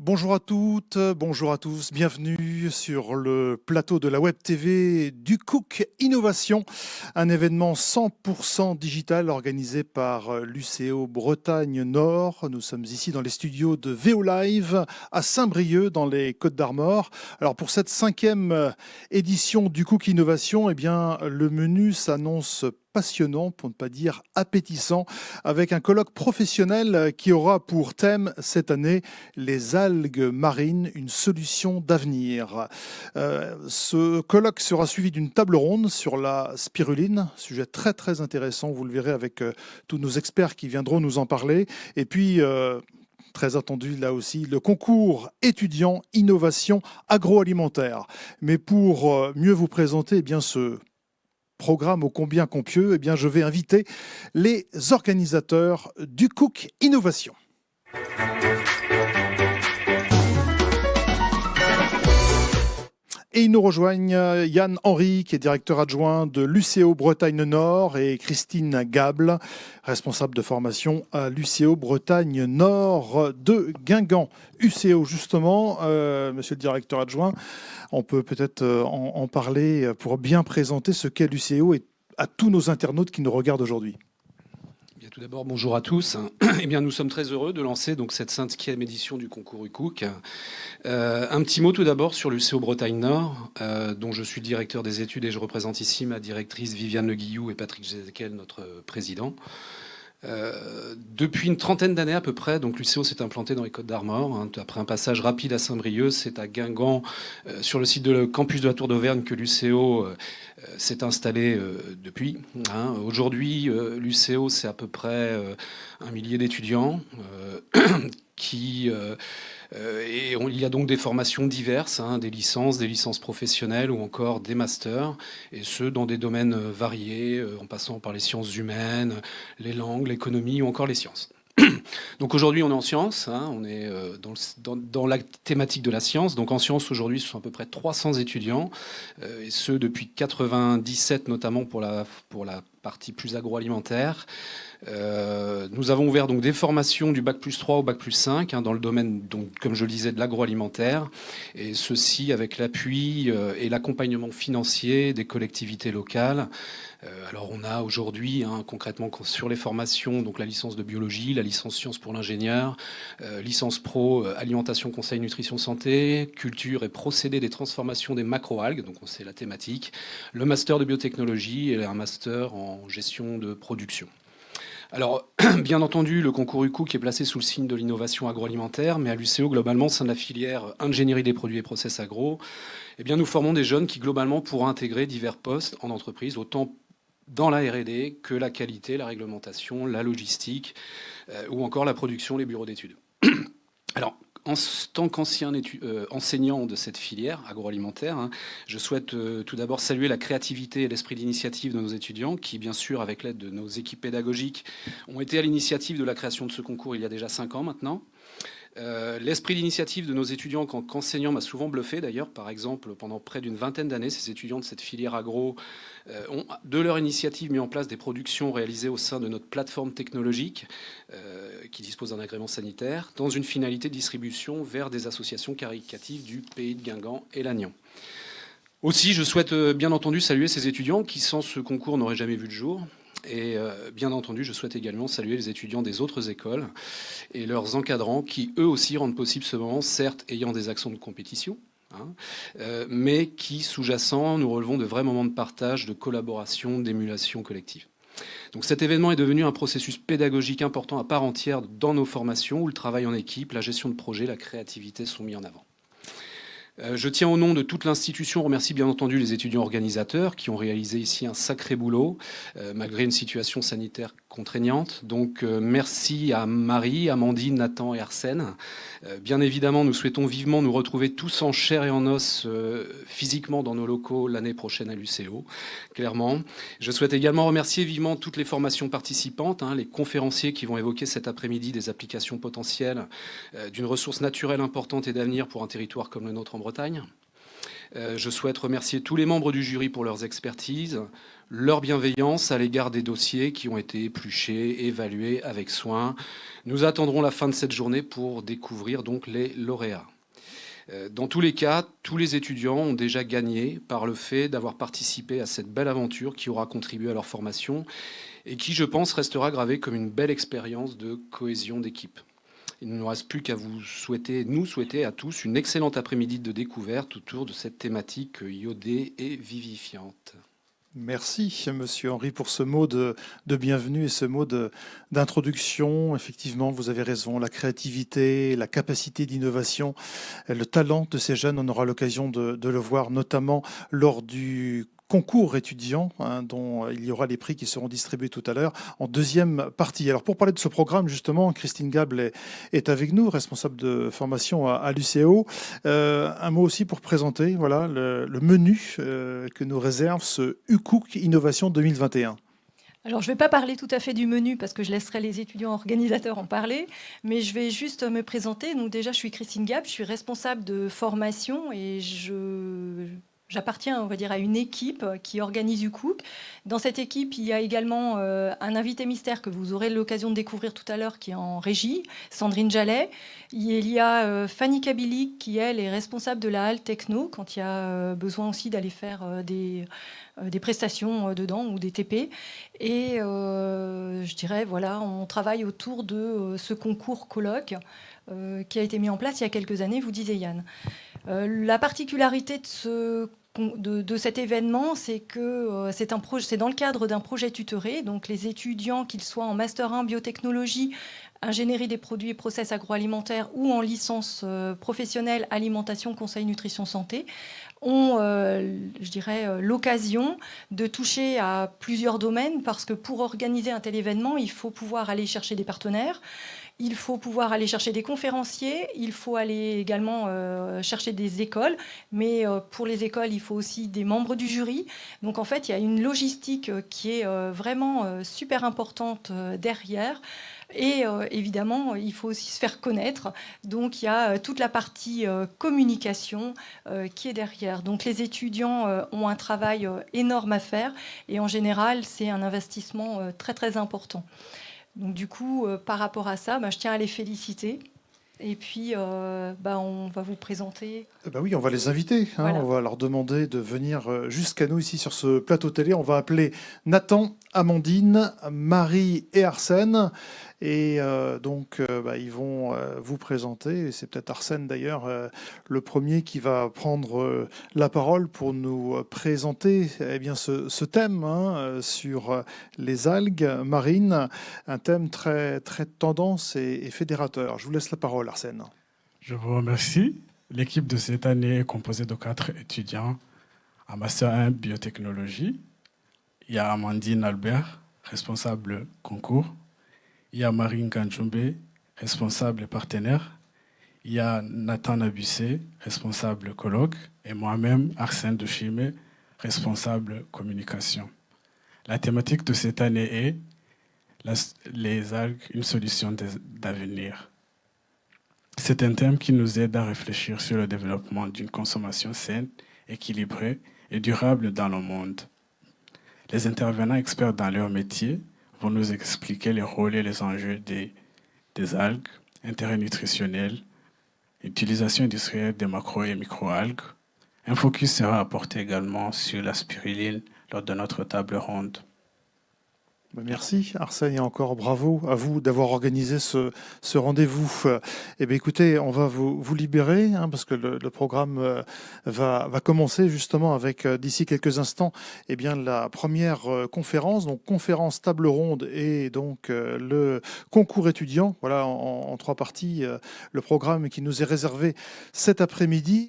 Bonjour à toutes, bonjour à tous, bienvenue sur le plateau de la Web TV du Cook Innovation, un événement 100% digital organisé par l'UCO Bretagne Nord. Nous sommes ici dans les studios de VO Live à Saint-Brieuc dans les Côtes-d'Armor. Alors pour cette 5e édition du Cook Innovation, eh bien, le menu s'annonce passionnant, pour ne pas dire appétissant, avec un colloque professionnel qui aura pour thème cette année les algues marines, une solution d'avenir. Ce colloque sera suivi d'une table ronde sur la spiruline, sujet très très intéressant, vous le verrez avec tous nos experts qui viendront nous en parler. Et puis, très attendu là aussi, le concours étudiant innovation agroalimentaire. Mais pour mieux vous présenter bien ce programme ô combien compieux, eh bien, je vais inviter les organisateurs du Cook Innovation. Et ils nous rejoignent Yann Henry, qui est directeur adjoint de l'UCO Bretagne Nord, et Christine Gable, responsable de formation à l'UCO Bretagne Nord de Guingamp. UCO, justement, monsieur le directeur adjoint, on peut peut-être en parler pour bien présenter ce qu'est l'UCO et à tous nos internautes qui nous regardent aujourd'hui. Tout d'abord, bonjour à tous. Eh bien, nous sommes très heureux de lancer donc cette 5e édition du concours UCOOC. Un petit mot tout d'abord sur l'UCO Bretagne Nord, dont je suis le directeur des études et je représente ici ma directrice Viviane Le Guillou et Patrick Jézéquel, notre président. Depuis une trentaine d'années à peu près, donc l'UCO s'est implanté dans les Côtes-d'Armor. Après un passage rapide à Saint-Brieuc, c'est à Guingamp, sur le site de campus de la Tour d'Auvergne, que l'UCO s'est installé depuis. Aujourd'hui, l'UCO, c'est à peu près 1 millier d'étudiants et il y a donc des formations diverses, des licences professionnelles ou encore des masters, et ce dans des domaines variés, en passant par les sciences humaines, les langues, l'économie ou encore les sciences. Donc aujourd'hui, on est en sciences, on est dans la thématique de la science. Donc en sciences, aujourd'hui, ce sont à peu près 300 étudiants, et ce depuis 97 notamment pour la partie plus agroalimentaire. Nous avons ouvert donc des formations du bac+3 au bac+5 dans le domaine, donc, comme je le disais, de l'agroalimentaire, et ceci avec l'appui et l'accompagnement financier des collectivités locales. Alors on a aujourd'hui concrètement sur les formations donc la licence de biologie, la licence sciences pour l'ingénieur, licence pro alimentation, conseil, nutrition, santé, culture et procédés des transformations des macroalgues, donc on sait la thématique, le master de biotechnologie et un master en gestion de production. Alors, bien entendu, le concours UCOOC est placé sous le signe de l'innovation agroalimentaire, mais à l'UCO, globalement, c'est de la filière ingénierie des produits et process agro. Eh bien, nous formons des jeunes qui, globalement, pourront intégrer divers postes en entreprise, autant dans la R&D que la qualité, la réglementation, la logistique ou encore la production, les bureaux d'études. Alors, en tant qu'ancien enseignant de cette filière agroalimentaire, je souhaite tout d'abord saluer la créativité et l'esprit d'initiative de nos étudiants qui, bien sûr, avec l'aide de nos équipes pédagogiques, ont été à l'initiative de la création de ce concours il y a déjà 5 ans maintenant. L'esprit d'initiative de nos étudiants qu'enseignants m'a souvent bluffé d'ailleurs. Par exemple, pendant près d'une vingtaine d'années, ces étudiants de cette filière agro ont, de leur initiative, mis en place des productions réalisées au sein de notre plateforme technologique qui dispose d'un agrément sanitaire, dans une finalité de distribution vers des associations caritatives du pays de Guingamp et Lannion. Aussi, je souhaite bien entendu saluer ces étudiants qui, sans ce concours, n'auraient jamais vu le jour. Et bien entendu, je souhaite également saluer les étudiants des autres écoles et leurs encadrants qui, eux aussi, rendent possible ce moment, certes ayant des accents de compétition, mais qui, sous-jacent, nous relevons de vrais moments de partage, de collaboration, d'émulation collective. Donc cet événement est devenu un processus pédagogique important à part entière dans nos formations où le travail en équipe, la gestion de projet, la créativité sont mis en avant. Je tiens au nom de toute l'institution, remercie bien entendu les étudiants organisateurs qui ont réalisé ici un sacré boulot, malgré une situation sanitaire contraignante. Donc merci à Marie, Amandine, Nathan et Arsène. Bien évidemment, nous souhaitons vivement nous retrouver tous en chair et en os physiquement dans nos locaux l'année prochaine à l'UCO, clairement. Je souhaite également remercier vivement toutes les formations participantes, les conférenciers qui vont évoquer cet après-midi des applications potentielles d'une ressource naturelle importante et d'avenir pour un territoire comme le nôtre en Bretagne. Je souhaite remercier tous les membres du jury pour leurs expertises, leur bienveillance à l'égard des dossiers qui ont été épluchés, évalués avec soin. Nous attendrons la fin de cette journée pour découvrir donc les lauréats. Dans tous les cas, tous les étudiants ont déjà gagné par le fait d'avoir participé à cette belle aventure qui aura contribué à leur formation et qui, je pense, restera gravée comme une belle expérience de cohésion d'équipe. Il ne nous reste plus qu'à nous souhaiter à tous une excellente après-midi de découverte autour de cette thématique iodée et vivifiante. Merci, Monsieur Henry, pour ce mot de bienvenue et ce mot d'introduction. Effectivement, vous avez raison, la créativité, la capacité d'innovation, le talent de ces jeunes, on aura l'occasion de le voir, notamment lors du concours étudiant, dont il y aura les prix qui seront distribués tout à l'heure en deuxième partie. Alors pour parler de ce programme, justement, Christine Gable est avec nous, responsable de formation à l'UCO. Un mot aussi pour présenter voilà, le menu que nous réserve ce UCOOC Innovation 2021. Alors, je ne vais pas parler tout à fait du menu parce que je laisserai les étudiants organisateurs en parler, mais je vais juste me présenter. Donc déjà, je suis Christine Gable, je suis responsable de formation et j'appartiens, on va dire, à une équipe qui organise UCOOC. Dans cette équipe, il y a également un invité mystère que vous aurez l'occasion de découvrir tout à l'heure, qui est en régie, Sandrine Jallet. Il y a Fanny Kabilik, qui, elle, est responsable de la halle techno, quand il y a besoin aussi d'aller faire des prestations dedans ou des TP. Et je dirais, voilà, on travaille autour de ce concours colloque qui a été mis en place il y a quelques années, vous disiez Yann. La particularité de cet événement, c'est que c'est dans le cadre d'un projet tutoré. Donc les étudiants, qu'ils soient en Master 1 biotechnologie, ingénierie des produits et process agroalimentaires ou en licence professionnelle alimentation, conseil, nutrition, santé, ont, je dirais, l'occasion de toucher à plusieurs domaines parce que pour organiser un tel événement, il faut pouvoir aller chercher des partenaires. Il faut pouvoir aller chercher des conférenciers, il faut aller également chercher des écoles, mais pour les écoles, il faut aussi des membres du jury. Donc en fait, il y a une logistique qui est vraiment super importante derrière. Et évidemment, il faut aussi se faire connaître. Donc il y a toute la partie communication qui est derrière. Donc les étudiants ont un travail énorme à faire et en général, c'est un investissement très très important. Donc du coup, par rapport à ça, je tiens à les féliciter. Et puis, on va vous présenter. Oui, on va les inviter. Voilà. On va leur demander de venir jusqu'à nous ici sur ce plateau télé. On va appeler Nathan, Amandine, Marie et Arsène. Et ils vont vous présenter. Et c'est peut-être Arsène d'ailleurs le premier qui va prendre la parole pour nous présenter ce thème sur les algues marines. Un thème très, très tendance et fédérateur. Je vous laisse la parole, Arsène. Je vous remercie. L'équipe de cette année est composée de 4 étudiants en Master 1 biotechnologie. Il y a Amandine Albert, responsable concours. Il y a Marine Ganjumbe, responsable et partenaire. Il y a Nathan Abussé, responsable colloque. Et moi-même, Arsène Douchimé, responsable communication. La thématique de cette année est les algues, une solution d'avenir. C'est un thème qui nous aide à réfléchir sur le développement d'une consommation saine, équilibrée et durable dans le monde. Les intervenants experts dans leur métier vont nous expliquer les rôles et les enjeux des algues, intérêts nutritionnels, utilisation industrielle des macro- et microalgues. Un focus sera apporté également sur la spiruline lors de notre table ronde. Merci Arsène et encore bravo à vous d'avoir organisé ce rendez-vous. Écoutez, on va vous libérer parce que le programme va commencer justement avec d'ici quelques instants la première conférence, donc conférence table ronde et donc le concours étudiant. Voilà en 3 parties le programme qui nous est réservé cet après-midi.